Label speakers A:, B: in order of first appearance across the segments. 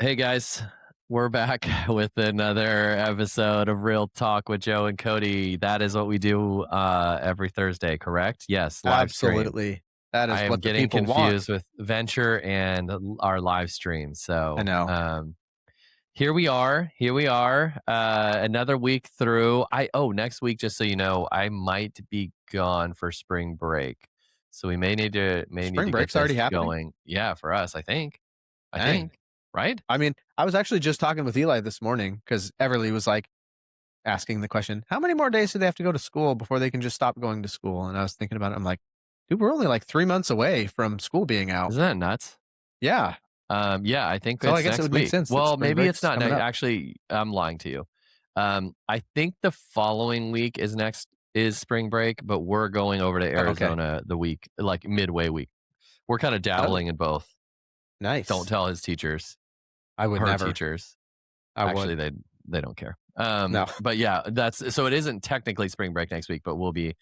A: Hey guys, we're back with another episode of Real Talk with Joe and Cody. That is what we do every Thursday, correct? Yes, live stream.
B: Absolutely. That
A: I
B: is
A: am
B: what the
A: getting
B: people want.
A: confused with Venture and our live stream.
B: I
A: So
B: know.
A: here we are. Here we are. Another week through. Next week, just so you know, I might be gone for spring break. So we may need to
B: Spring
A: get
B: break's already
A: this
B: happening?
A: going. Yeah, for us, I think. I
B: Dang.
A: think. Right?
B: I mean, I was actually just talking with Eli this morning because Everly was like asking the question, how many more days do they have to go to school before they can just stop going to school? And I was thinking about it. I'm like, dude, we're only like 3 months away from school being out.
A: Isn't that nuts?
B: Yeah.
A: Yeah, I think
B: So I
A: it's
B: guess it
A: next
B: would make
A: week.
B: sense that
A: Well,
B: spring
A: maybe it's
B: break's
A: not
B: coming up.
A: actually, I'm lying to you. I think the following week is spring break, but we're going over to
B: Oh, okay.
A: Arizona the week, like midway week. We're kind of
B: Oh,
A: dabbling in both. Don't
B: nice.
A: tell his teachers,
B: I would
A: her
B: never.
A: teachers.
B: I
A: Actually,
B: would.
A: they don't care.
B: No.
A: But yeah, that's so it isn't technically spring break next week, but we'll be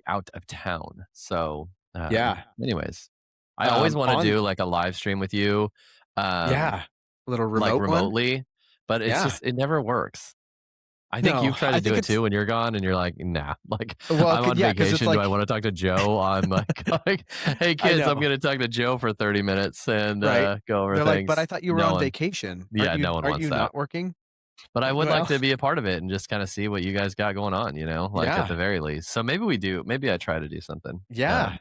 A: out of town. So,
B: Yeah.
A: anyways, I always want to
B: On,
A: do like a live stream with you. Um,
B: yeah. A little
A: like
B: remote one.
A: remotely, but it's
B: Yeah.
A: just it never works. I think
B: No,
A: you've tried
B: I
A: to do
B: think
A: it
B: it's,
A: too when you're gone and you're like, nah, like
B: well,
A: I'm on
B: yeah, because it's
A: vacation. Do I
B: like,
A: want to talk to Joe? I'm like, hey
B: I
A: kids, I'm
B: know.
A: gonna talk to Joe for 30 minutes and
B: Right.
A: go over
B: They're like, "But I
A: things.
B: thought you were
A: No
B: on
A: one,
B: vacation.
A: yeah, no one
B: Aren't
A: wants
B: you
A: that.
B: not working?"
A: But I
B: Like,
A: would like
B: well,
A: to be a part of it and just kind of see what you guys got going on, like at
B: yeah.
A: the very least. So maybe we do. Maybe I try to do something.
B: Yeah.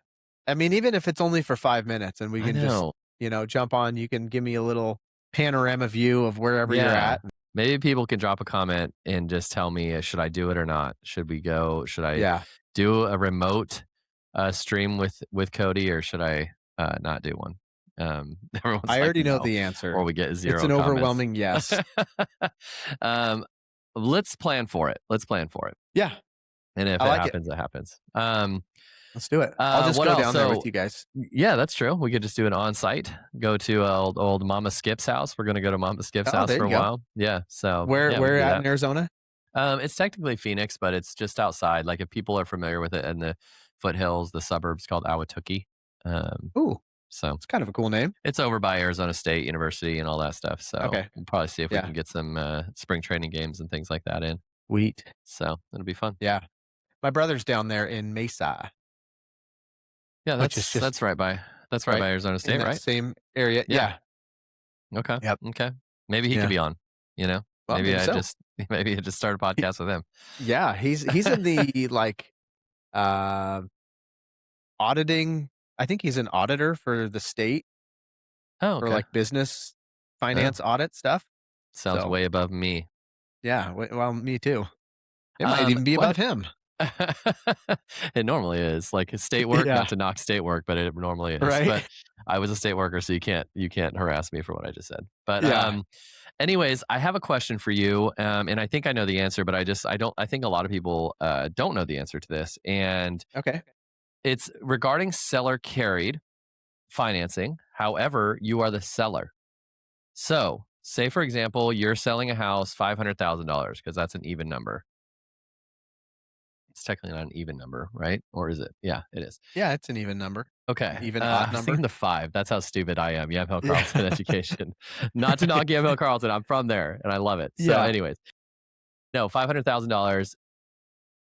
B: I mean, even if it's only for 5 minutes and we
A: I
B: can just,
A: know.
B: jump on, you can give me a little panorama view of wherever you're
A: Yeah.
B: at.
A: Maybe people can drop a comment and just tell me, should I do it or not? Should we go? Should I
B: Yeah.
A: do a remote stream with Cody, or should I not do one? Everyone's
B: I
A: like,
B: already know
A: no,
B: the
A: or
B: answer.
A: we get
B: It's
A: 0
B: an
A: comments.
B: overwhelming yes.
A: um, let's plan for it. Let's plan for it.
B: Yeah.
A: And if
B: I
A: it
B: like it.
A: happens, it happens.
B: Let's do it. I'll just
A: What
B: go
A: else?
B: down there with
A: So
B: you guys.
A: yeah, that's true. We could just do it on site. Go to old Mama Skip's house. We're gonna go to Mama Skip's
B: Oh,
A: house
B: there
A: for
B: you
A: a
B: go.
A: while. Yeah. So yeah, we
B: Where
A: can do
B: at
A: that.
B: in Arizona?
A: It's technically Phoenix, but it's just outside. Like if people are familiar with it in the foothills, the suburbs called Ahwatukee. Um,
B: Ooh,
A: so
B: it's kind of a cool name.
A: it's over by Arizona State University and all that stuff. So
B: Okay.
A: we'll probably see if we
B: Yeah.
A: can get some spring training games and things like that in.
B: Sweet.
A: So it'll be fun.
B: Yeah. My brother's down there in Mesa,
A: Yeah,
B: which is
A: that's
B: just
A: right by
B: right
A: Arizona
B: in
A: State,
B: that
A: right?
B: same area.
A: Yeah.
B: Yeah.
A: Okay.
B: Yep.
A: Okay. Maybe he could
B: Yeah.
A: be on. You know,
B: Well,
A: maybe
B: maybe
A: I
B: so.
A: just maybe I just start a
B: He
A: podcast with him.
B: Yeah, he's in the, like, uh, auditing. I think he's an auditor for the state
A: Oh,
B: for,
A: okay.
B: like, business
A: Oh,
B: finance audit stuff.
A: sounds
B: So,
A: way above me.
B: yeah, well, me too. It might
A: Um,
B: even be
A: que-
B: above him.
A: it normally is like state work,
B: Yeah,
A: not to knock state work, but it normally is.
B: right?
A: But I was a state worker, so you can't harass me for what I just said. But
B: Yeah,
A: anyways, I have a question for you, and I think I know the answer, but I don't. I think a lot of people don't know the answer to this, and
B: okay.
A: it's regarding seller carried financing. However, you are the seller. So, say for example, you're selling a house $500,000 because that's an even number. It's technically not an even number, right? Or is it? Yeah, it is.
B: Yeah, it's an even number.
A: Okay.
B: An even odd
A: I was thinking
B: number.
A: the 5. That's how stupid I am. Yamhill Carlton
B: Yeah.
A: education. Not to knock Yamhill Carlton. I'm from there and I love it. So,
B: Yeah.
A: anyways, no, $500,000.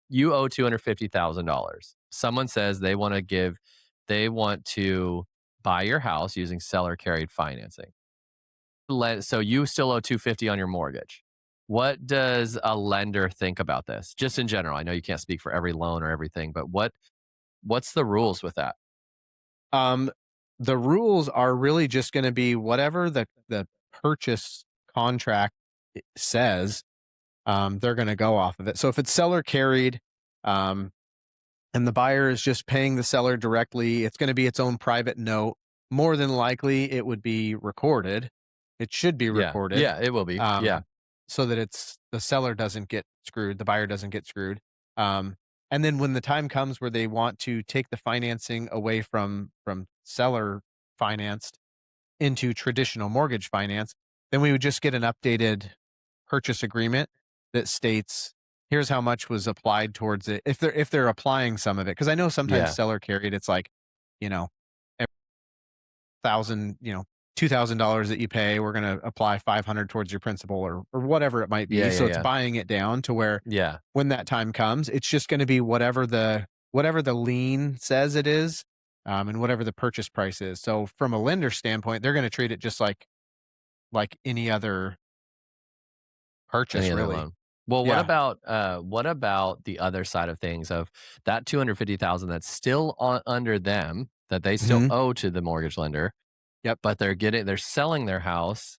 A: You owe $250,000. Someone says they want to buy your house using seller carried financing. So you still owe 250 on your mortgage. What does a lender think about this? Just in general. I know you can't speak for every loan or everything, but what's the rules with that?
B: Um, the rules are really just gonna be whatever the purchase contract says, they're gonna go off of it. So if it's seller carried, um, and the buyer is just paying the seller directly, it's gonna be its own private note. More than likely, it would be recorded. It should be
A: Yeah.
B: recorded,
A: Yeah, it will be. Yeah.
B: um, so that the seller doesn't get screwed, the buyer doesn't get screwed. Um, and then when the time comes where they want to take the financing away from seller financed into traditional mortgage finance, then we would just get an updated purchase agreement that states here's how much was applied towards it if they're applying some of it, because I know sometimes
A: Yeah.
B: seller carried it's like, you know, 1,000, $2,000 that you pay, we're gonna apply 500 towards your principal or whatever it might be.
A: Yeah, yeah,
B: So it's
A: yeah.
B: buying it down to where
A: Yeah.
B: when that time comes, it's just gonna be whatever the lien says it is, and whatever the purchase price is. So from a lender standpoint, they're gonna treat it just like any other
A: Any
B: purchase,
A: other
B: really.
A: loan. Well,
B: Yeah.
A: what about the other side of things of that 250,000 that's still under them that they still
B: Mhm.
A: owe to the mortgage lender,
B: Yep.
A: but they're selling their house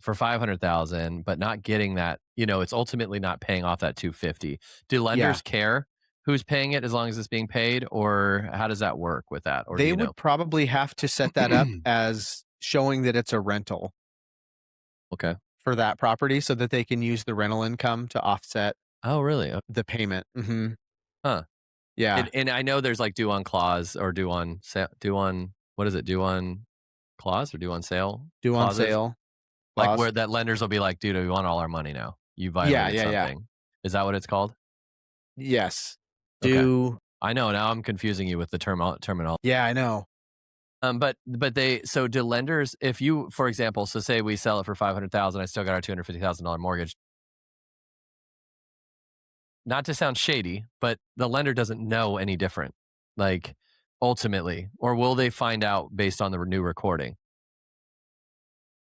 A: for 500,000 but not getting that, it's ultimately not paying off that 250. Do
B: Yeah.
A: lenders care who's paying it as long as it's being paid, or how does that work with that, or do
B: They
A: you know?
B: would probably have to set that up as showing that it's a rental
A: Okay.
B: for that property so that they can use the rental income to offset
A: Oh, really?
B: the payment. Mhm.
A: Huh.
B: Yeah.
A: And I know there's like due on clause or due on what is it? Due on clause or due on sale
B: Due on
A: clauses?
B: sale
A: Like
B: clause.
A: where that lenders will be like, "Dude, we want all our money now. You
B: Yeah,
A: violated
B: yeah, yeah.
A: something." Is that what it's called?
B: Yes.
A: Okay.
B: Due.
A: I know, now I'm confusing you with the terminology.
B: Yeah, I know.
A: But they so do lenders, if you, for example, so say we sell it for 500,000, I still got our $250,000 mortgage. Not to sound shady, but the lender doesn't know any different, like, ultimately, or will they find out based on the new recording?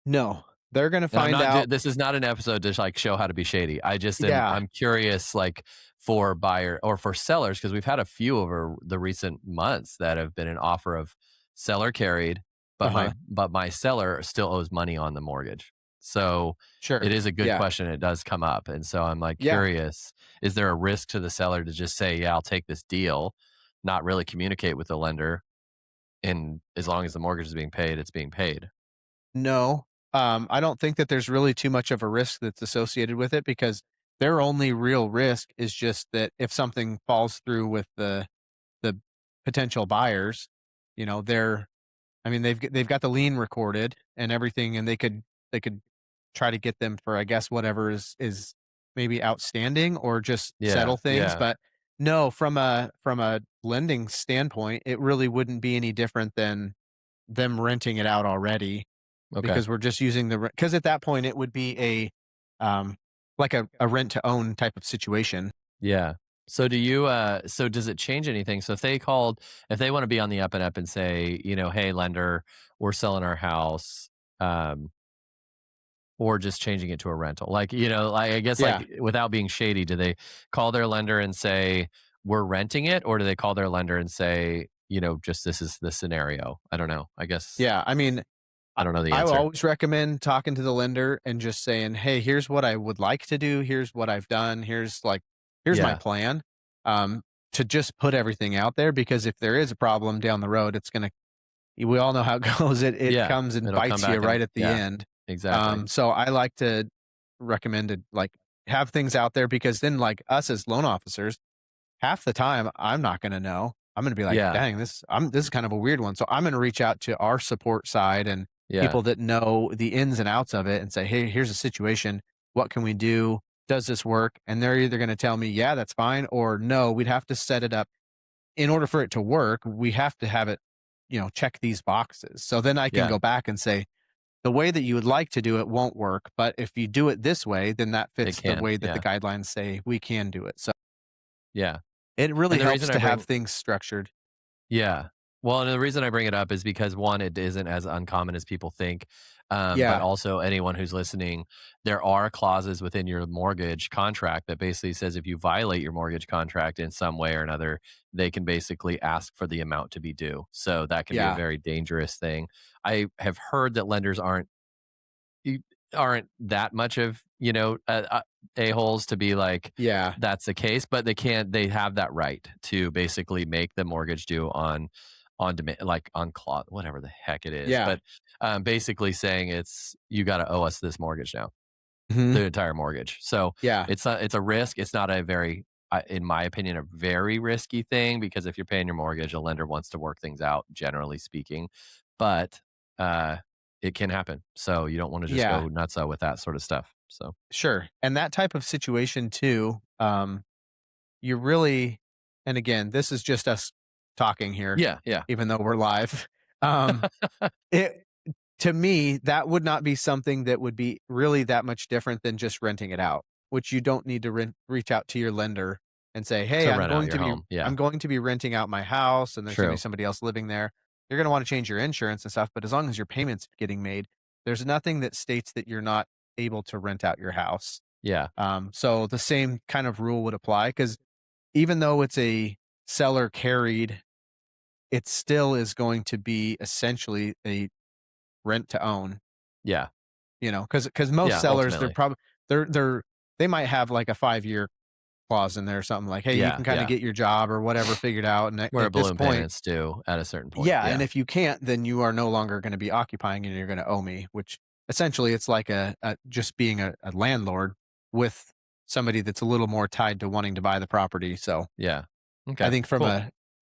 B: No. They're gonna
A: And I'm
B: find
A: not
B: out.
A: this is not an episode to, like, show how to be shady. I just
B: Yeah.
A: I'm curious, like, for buyer or for sellers, because 'cause we've had a few over the recent months that have been an offer of seller carried, but
B: Uh-huh.
A: my seller still owes money on the mortgage. So, it
B: Sure.
A: is a good
B: Yeah.
A: question, it does come up, and so I'm, like,
B: Yeah.
A: curious, is there a risk to the seller to just say, "Yeah, I'll take this deal," not really communicate with the lender, and as long as the mortgage is being paid, it's being paid?
B: No. I don't think that there's really too much of a risk that's associated with it because their only real risk is just that if something falls through with the potential buyers, they're I mean, they've got the lien recorded and everything, and they could try to get them for, I guess, whatever is maybe outstanding or just
A: Yeah,
B: settle things.
A: yeah,
B: But no, from a lending standpoint, it really wouldn't be any different than them renting it out already
A: okay.
B: because we're just using because at that point it would be um like a rent to own type of situation.
A: Yeah. So do you so does it change anything? So if they want to be on the up and up and say, "Hey lender, we're selling our house," um, or just changing it to a rental. Like, like I guess
B: Yeah.
A: like without being shady, do they call their lender and say, "We're renting it," or do they call their lender and say, just this is the scenario? I don't know. I guess
B: Yeah. I mean,
A: I don't know the
B: I
A: answer.
B: always recommend talking to the lender and just saying, "Hey, here's what I would like to do. Here's what I've done. Here's my
A: Yeah.
B: plan." Um, to just put everything out there because if there is a problem down the road, it's gonna we all know how it goes. It
A: Yeah.
B: comes and
A: It'll come
B: bites you
A: back and
B: right at the
A: yeah,
B: end.
A: exactly.
B: So I like to recommend to have things out there because then like us as loan officers, half the time I'm not gonna know. I'm gonna be like,
A: Yeah.
B: dang, this is kind of a weird one. So I'm gonna reach out to our support side and
A: Yeah.
B: people that know the ins and outs of it and say, hey, here's a situation. What can we do? Does this work? And they're either gonna tell me, yeah, that's fine, or no, we'd have to set it up. In order for it to work, we have to have it, check these boxes. So then I can
A: Yeah.
B: go back and say, the way that you would like to do it won't work, but if you do it this way, then that
A: It
B: fits the
A: can.
B: way that the
A: Yeah.
B: guidelines say we can do it. So
A: Yeah.
B: it really
A: And the reason
B: helps
A: I
B: to have
A: bring
B: things structured.
A: Yeah. Well, and the reason I bring it up is because one, it isn't as uncommon as people think. But
B: Yeah.
A: also anyone who's listening, there are clauses within your mortgage contract that basically says if you violate your mortgage contract in some way or another, they can basically ask for the amount to be due. So that can be a
B: Yeah.
A: very dangerous thing. I have heard that lenders you aren't that much of, a-holes to be like,
B: Yeah.
A: that's the case, but they have that right to basically make the mortgage due on demand, like on clause, whatever the heck it is.
B: Yeah.
A: But basically saying you got to owe us this mortgage now,
B: Mhm.
A: the entire mortgage. So
B: Yeah.
A: it's a risk. It's not a very, in my opinion, a very risky thing because if you're paying your mortgage, a lender wants to work things out, generally speaking. But uh, it can happen. So you don't want to just
B: Yeah.
A: go nutso with that sort of stuff. So
B: Sure. And that type of situation too, you really and again, this is just us talking here,
A: yeah, yeah,
B: even though we're live. Um, it to me, that would not be something that would be really that much different than just renting it out, which you don't need to reach out to your lender and say, "Hey,
A: to rent out your home. Yeah,
B: I'm going to be renting out my house and there's gonna be
A: true.
B: somebody else living there." You're gonna wanna change your insurance and stuff, but as long as your payment's getting made, there's nothing that states that you're not able to rent out your house.
A: Yeah,
B: So the same kind of rule would apply because even though it's a seller carried, it still is going to be essentially a rent to own.
A: yeah,
B: Because most
A: yeah.
B: sellers,
A: Ultimately,
B: they're they might have like a 5-year clause in there or something like, "Hey, you
A: yeah,
B: can kinda
A: yeah.
B: get your job or whatever figured out," and
A: Where
B: at this
A: balloon
B: point
A: payments due at a certain point.
B: yeah, and
A: Yeah,
B: if you can't, then you are no longer gonna be occupying and you're gonna owe me, which essentially it's like a just being a landlord with somebody that's a little more tied to wanting to buy the property, so
A: yeah.
B: I
A: Okay,
B: think
A: cool.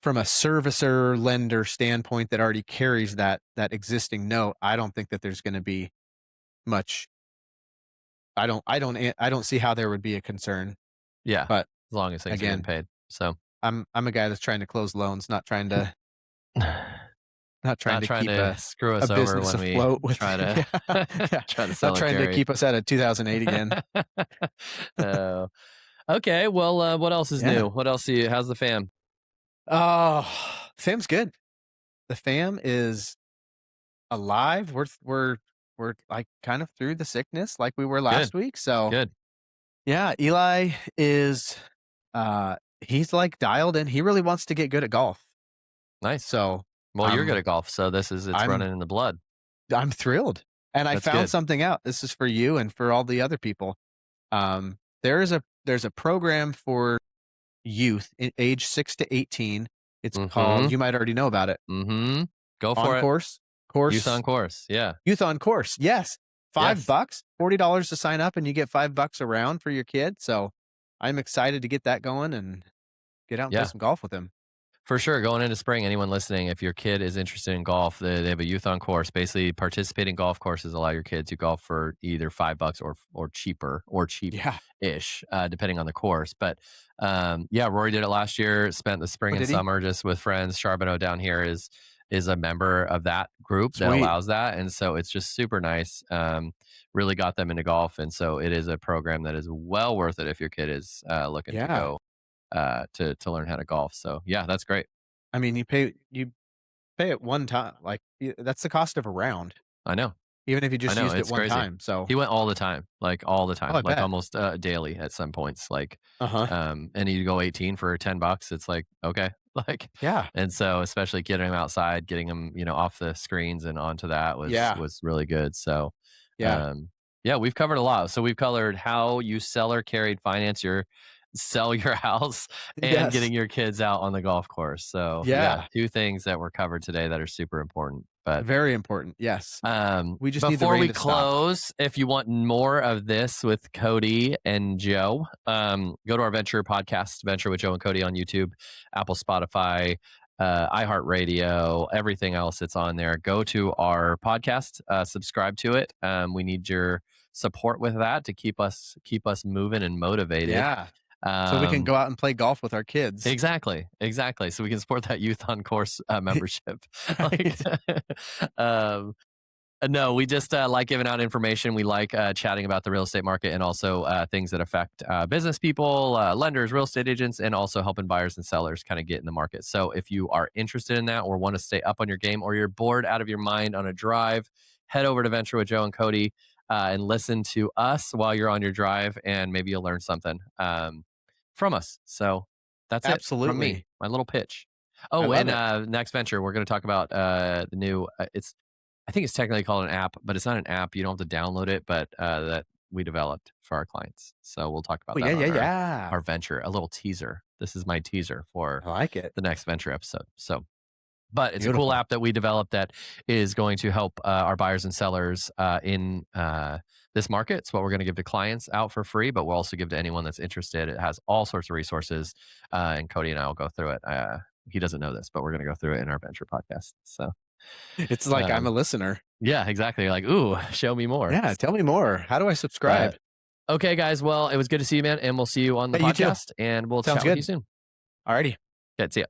B: from a servicer lender standpoint that already carries that existing note, I don't think that there's gonna be much I don't see how there would be a concern,
A: Yeah,
B: but
A: as long as things are getting
B: again,
A: paid. So,
B: I'm a guy that's trying to close loans, not trying
A: not
B: to
A: trying
B: keep
A: to screw
B: a
A: us over
B: business
A: when we
B: afloat with
A: try to
B: yeah, yeah,
A: try to
B: not
A: sell or
B: trying to
A: carry.
B: keep us out of 2008 again.
A: Oh, okay. Well, what else is
B: Yeah.
A: new? What else? How's the fam?
B: Oh, fam's good. The fam is alive. We're, like, kind of through the sickness like we were
A: Good,
B: last week, so,
A: good,
B: yeah, Eli is, he's, like, dialed in. He really wants to get good at golf.
A: nice.
B: So,
A: Well, you're good
B: I'm
A: at golf, so it's
B: I'm
A: running in the blood.
B: I'm thrilled, and I
A: That's
B: found
A: good.
B: something out. This is for you and for all the other people. There's a program for youth age 6 to 18. It's called
A: Mm-hmm.
B: you might already know about it.
A: Mm-hmm. Go
B: On
A: for it.
B: Course
A: Youth on
B: course
A: course. Yeah.
B: Youth on Course. Yes. 5
A: Yes.
B: bucks, $40 to sign up, and you get 5 bucks around for your kid, so I'm excited to get that going and get out and play
A: Yeah.
B: some golf with him.
A: For sure, going into spring, anyone listening, if your kid is interested in golf, they have a youth on course. Basically, participating golf courses allow your kid to golf for either $5 or cheaper or
B: Yeah.
A: cheap-ish, depending on the course. But yeah, Rory did it last year. Spent the spring
B: Oh,
A: and
B: did he?
A: summer just with friends. Charbonneau down here is a member of that group that
B: Sweet.
A: allows that, and so it's just super nice. Really got them into golf, and so it is a program that is well worth it if your kid is looking to
B: Yeah.
A: go to learn how to golf. So yeah, that's great.
B: I mean, you pay it one time, like, that's the cost of a round,
A: I know.
B: even if you
A: I
B: just
A: know.
B: used it
A: It's
B: one
A: crazy.
B: time, so
A: He went all the
B: oh,
A: time,
B: I
A: like
B: bet.
A: almost daily at some points. Like,
B: Uh-huh.
A: and you go 18 for $10. It's like, okay. Like,
B: Yeah.
A: and so especially getting him outside, getting him, off the screens and onto that
B: Yeah.
A: was really good. So,
B: Yeah.
A: um, yeah, we've covered a lot. So we've covered how you seller carried sell your house and
B: Yes.
A: getting your kids out on the golf course. So yeah,
B: Yeah.
A: two things that were covered today that are super important. But
B: Very important, yes. We just need the
A: before
B: rain
A: we
B: to stop.
A: close, if you want more of this with Cody and Joe, go to our Venture podcast, Venture with Joe and Cody on YouTube, Apple, Spotify, iHeartRadio, everything else that's on there. Go to our podcast, subscribe to it. We need your support with that to keep us moving and motivated.
B: Yeah. So we can
A: Um,
B: go out and play golf with our kids.
A: Exactly, exactly. So we can support that youth on course membership. Like,
B: Right.
A: um, no, we just like giving out information. We like chatting about the real estate market and also things that affect business people, lenders, real estate agents, and also helping buyers and sellers kind of get in the market. So if you are interested in that or want to stay up on your game or you're bored out of your mind on a drive, head over to Venture with Joe and Cody and listen to us while you're on your drive, and maybe you'll learn something from us. So that's it from me,
B: Absolutely.
A: my little pitch.
B: I
A: Oh,
B: love
A: and
B: it.
A: next venture, we're going to talk about the new. I think it's technically called an app, but it's not an app. You don't have to download it, but that we developed for our clients. So we'll talk
B: Oh,
A: about
B: yeah,
A: that
B: yeah,
A: on
B: yeah.
A: our venture. A little teaser. This is my teaser for
B: I like it.
A: the next venture episode. So, but it's a cool
B: Beautiful.
A: app that we developed that is going to help our buyers and sellers in this market. It's what we're going to give to clients out for free, but we'll also give to anyone that's interested. It has all sorts of resources, and Cody and I will go through it. He doesn't know this, but we're going to go through it in our venture podcast. So,
B: It's like I'm
A: um,
B: a listener.
A: yeah, exactly. You're like, ooh, show me more.
B: Yeah, tell me more. How do I
A: But
B: subscribe?
A: okay, guys. Well, it was good to see you, man, and we'll see you on the
B: Hey, you too.
A: podcast, and we'll
B: Sounds
A: chat with you
B: good.
A: soon.
B: Alrighty.
A: Good. See ya.